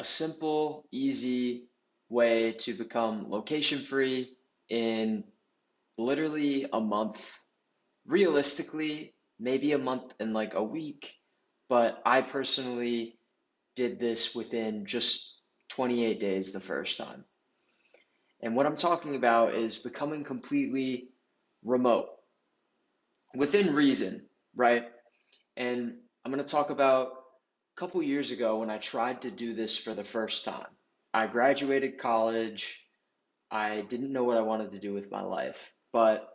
a simple, easy way to become location free in literally a month. Realistically, maybe a month and like a week, but I personally did this within just 28 days the first time. And what I'm talking about is becoming completely remote within reason, right? And I'm going to talk about a couple years ago when I tried to do this for the first time. I graduated college. I didn't know what I wanted to do with my life, but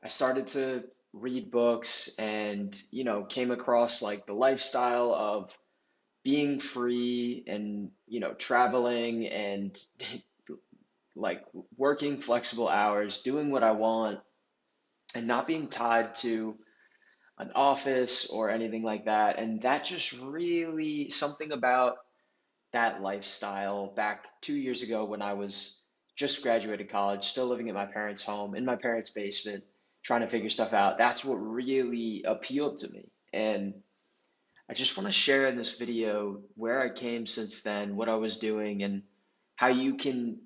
I started to read books and, came across like the lifestyle of being free and, traveling and like working flexible hours, doing what I want and not being tied to an office or anything like that. And that just really something about that lifestyle back 2 years ago when I was just graduated college, still living at my parents' home in my parents' basement, trying to figure stuff out. That's what really appealed to me. And I just want to share in this video where I came since then, what I was doing, and how you can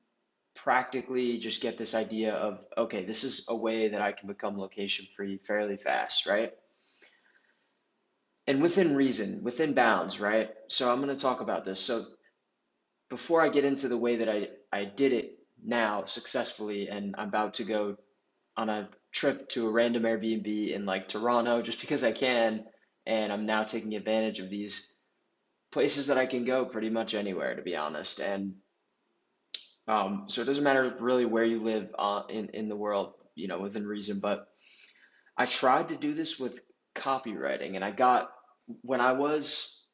practically just get this idea of, okay, this is a way that I can become location free fairly fast, right? And within reason, within bounds, right? So I'm going to talk about this. So before I get into the way that I did it now successfully, and I'm about to go on a trip to a random Airbnb in like Toronto just because I can, and I'm now taking advantage of these places that I can go pretty much anywhere, to be honest. And so it doesn't matter really where you live in the world, within reason. But I tried to do this with copywriting, and when I was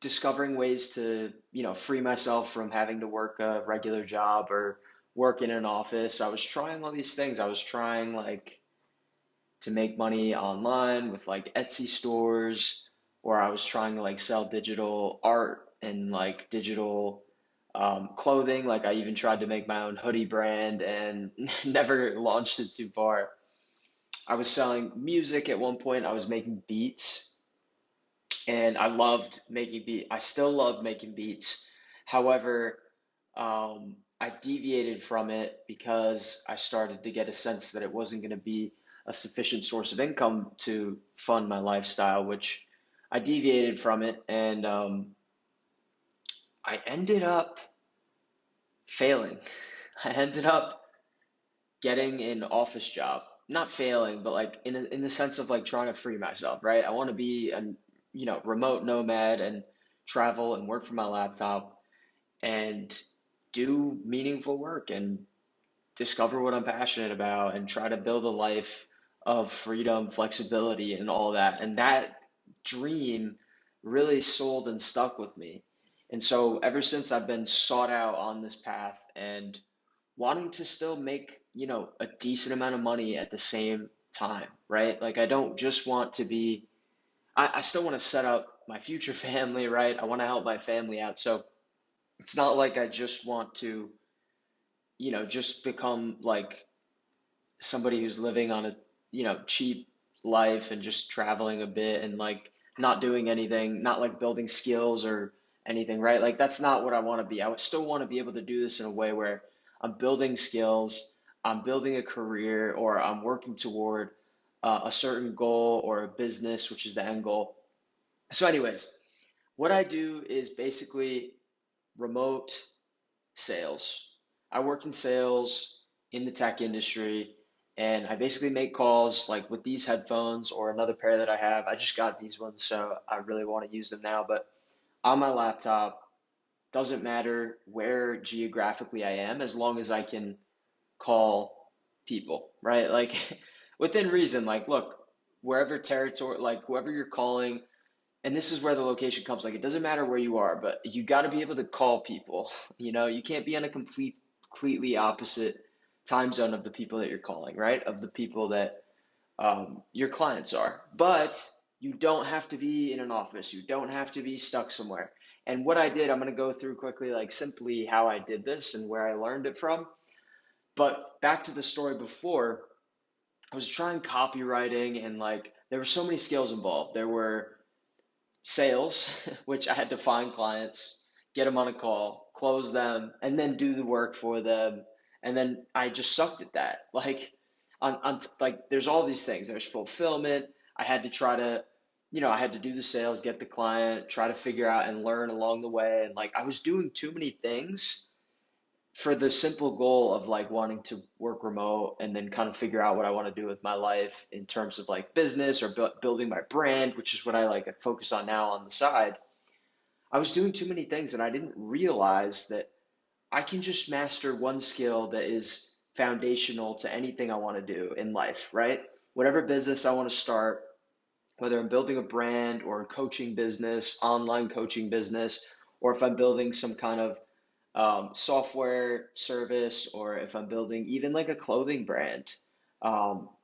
discovering ways to, free myself from having to work a regular job or work in an office. I was trying all these things. I was trying like to make money online with like Etsy stores, or I was trying to like sell digital art and like digital clothing. Like I even tried to make my own hoodie brand and never launched it too far. I was selling music at one point. I was making beats and I loved making beat. I still love making beats. However, I deviated from it because I started to get a sense that it wasn't going to be a sufficient source of income to fund my lifestyle, which I deviated from it, and I ended up failing. I ended up getting an office job, not failing, but like in the sense of like trying to free myself, right? I want to be a remote nomad and travel and work from my laptop and do meaningful work and discover what I'm passionate about and try to build a life of freedom, flexibility, and all that. And that dream really sold and stuck with me. And so ever since I've been sought out on this path and wanting to still make, a decent amount of money at the same time, right? Like I don't just want to be, I still want to set up my future family, right? I want to help my family out. So it's not like I just want to, just become like somebody who's living on a, cheap life and just traveling a bit and like not doing anything, not like building skills or anything, right? Like that's not what I want to be. I would still want to be able to do this in a way where I'm building skills, I'm building a career, or I'm working toward a certain goal or a business, which is the end goal. So, anyways, what I do is basically remote sales. I work in sales in the tech industry, and I basically make calls like with these headphones or another pair that I have. I just got these ones, so I really want to use them now. But on my laptop, doesn't matter where geographically I am, as long as I can call people, right? Like within reason, like, look, wherever territory, like whoever you're calling, and this is where the location comes, like it doesn't matter where you are, but you got to be able to call people. You can't be on a completely opposite time zone of the people that you're calling, right? Of the people that your clients are. But you don't have to be in an office. You don't have to be stuck somewhere. And what I did, I'm going to go through quickly, like simply how I did this and where I learned it from. But back to the story before, I was trying copywriting and like there were so many skills involved. There were sales, which I had to find clients, get them on a call, close them, and then do the work for them. And then I just sucked at that. Like like there's all these things. There's fulfillment. I had to try to, I had to do the sales, get the client, try to figure out and learn along the way. And like I was doing too many things for the simple goal of like wanting to work remote and then kind of figure out what I want to do with my life in terms of like business or building my brand, which is what I like focus on now on the side. I was doing too many things and I didn't realize that I can just master one skill that is foundational to anything I want to do in life, right? Whatever business I want to start, whether I'm building a brand or a coaching business, online coaching business, or if I'm building some kind of software service, or if I'm building even like a clothing brand,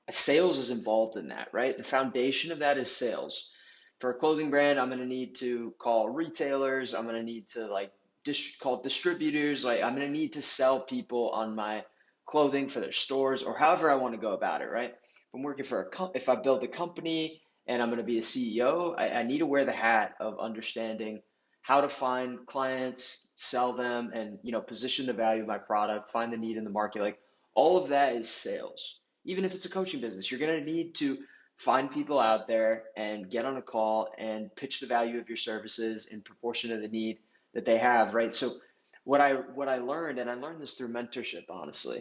sales is involved in that, right? The foundation of that is sales. For a clothing brand, I'm going to need to call retailers. I'm going to need to like call distributors. Like I'm going to need to sell people on my clothing for their stores or however I want to go about it, right? If I'm working for if I build a company and I'm going to be a CEO, I need to wear the hat of understanding how to find clients, sell them, and position the value of my product, find the need in the market. Like all of that is sales. Even if it's a coaching business, you're going to need to find people out there and get on a call and pitch the value of your services in proportion to the need that they have, right? So what I learned, and I learned this through mentorship, honestly.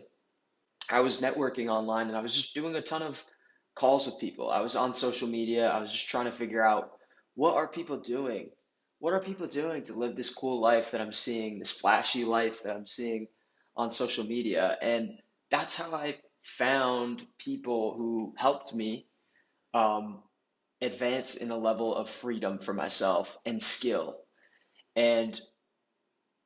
I was networking online and I was just doing a ton of calls with people. I was on social media. I was just trying to figure out what are people doing? What are people doing to live this cool life that I'm seeing, this flashy life that I'm seeing on social media? And that's how I found people who helped me um, advance in a level of freedom for myself and skill. And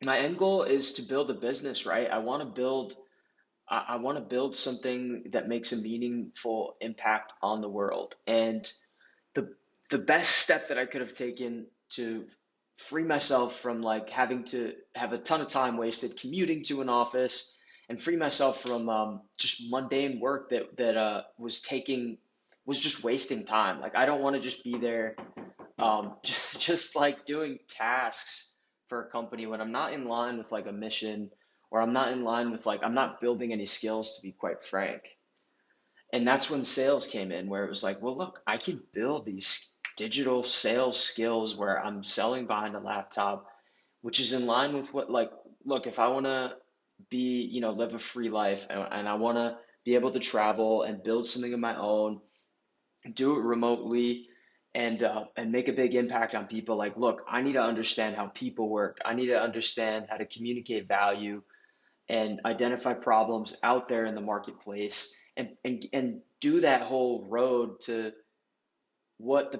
my end goal is to build a business, right? I want to build something that makes a meaningful impact on the world. And the the best step that I could have taken to free myself from like having to have a ton of time wasted commuting to an office and free myself from just mundane work that was just wasting time. Like I don't want to just be there just like doing tasks for a company when I'm not in line with like a mission, or I'm not in line with like I'm not building any skills, to be quite frank. And that's when sales came in, where it was like, well, look, I can build these digital sales skills where I'm selling behind a laptop, which is in line with what, like, look, if I want to be, live a free life, and I want to be able to travel and build something of my own, do it remotely, and make a big impact on people. Like, look, I need to understand how people work. I need to understand how to communicate value and identify problems out there in the marketplace, and do that whole road to what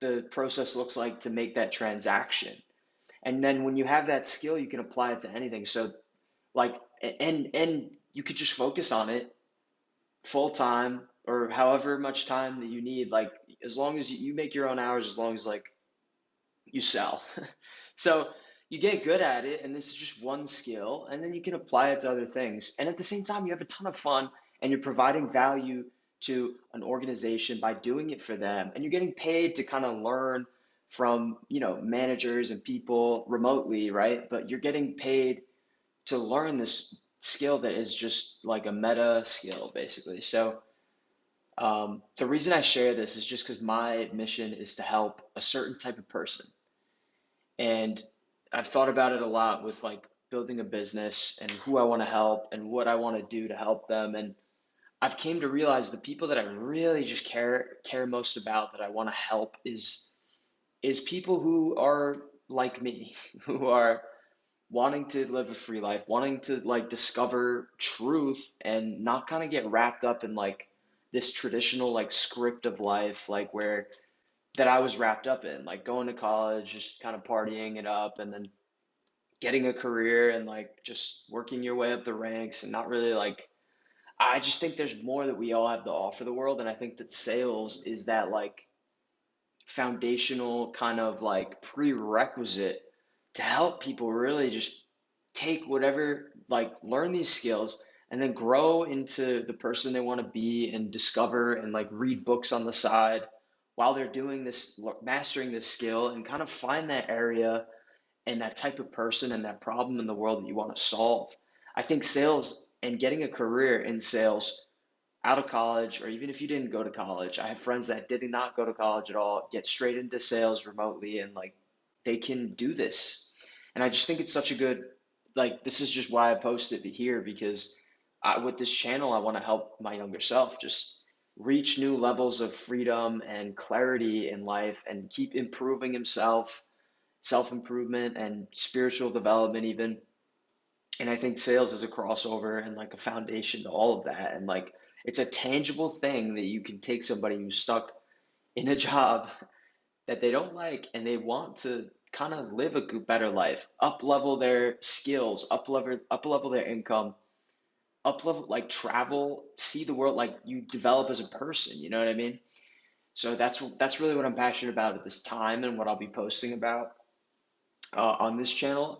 the process looks like to make that transaction. And then when you have that skill, you can apply it to anything. So like, and you could just focus on it full time or however much time that you need, like as long as you make your own hours, as long as like you sell. So you get good at it, and this is just one skill, and then you can apply it to other things. And at the same time, you have a ton of fun, and you're providing value to an organization by doing it for them, and you're getting paid to kind of learn from, managers and people remotely, right? But you're getting paid to learn this skill that is just like a meta skill, basically. So the reason I share this is just because my mission is to help a certain type of person. And I've thought about it a lot with like building a business and who I want to help and what I want to do to help them. And I've came to realize the people that I really just care most about, that I want to help, is people who are like me, who are wanting to live a free life, wanting to like discover truth and not kind of get wrapped up in like this traditional like script of life, like where that I was wrapped up in, like going to college, just kind of partying it up, and then getting a career and like just working your way up the ranks and not really like, I just think there's more that we all have to offer the world. And I think that sales is that like foundational kind of like prerequisite to help people really just take whatever, like learn these skills and then grow into the person they want to be and discover and like read books on the side while they're doing this, mastering this skill, and kind of find that area and that type of person and that problem in the world that you want to solve. I think sales and getting a career in sales out of college, or even if you didn't go to college, I have friends that did not go to college at all, get straight into sales remotely, and like they can do this. And I just think it's such a good, like, this is just why I posted it here because with this channel, I want to help my younger self just reach new levels of freedom and clarity in life and keep improving himself, self improvement, and spiritual development, even. And I think sales is a crossover and like a foundation to all of that. And like it's a tangible thing that you can take somebody who's stuck in a job that they don't like and they want to kind of live a better life, up level their skills, up level their income, up level like travel, see the world, like you develop as a person, you know what I mean? So that's really what I'm passionate about at this time and what I'll be posting about on this channel.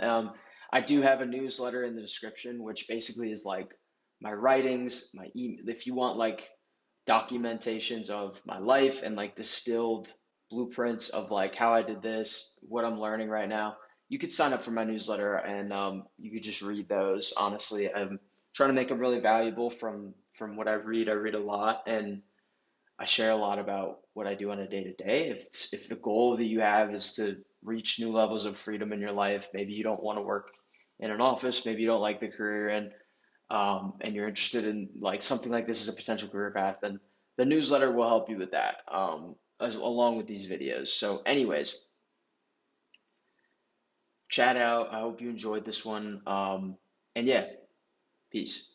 I do have a newsletter in the description, which basically is like my writings, if you want like documentations of my life and like distilled blueprints of like how I did this, what I'm learning right now, you could sign up for my newsletter and you could just read those. Honestly, I'm trying to make them really valuable from what I read. I read a lot and I share a lot about what I do on a day to day. If the goal that you have is to reach new levels of freedom in your life, maybe you don't want to work in an office, maybe you don't like the career you're in, and you're interested in like something like this as a potential career path, then the newsletter will help you with that, along with these videos. So, anyways, chat out. I hope you enjoyed this one. And yeah, peace.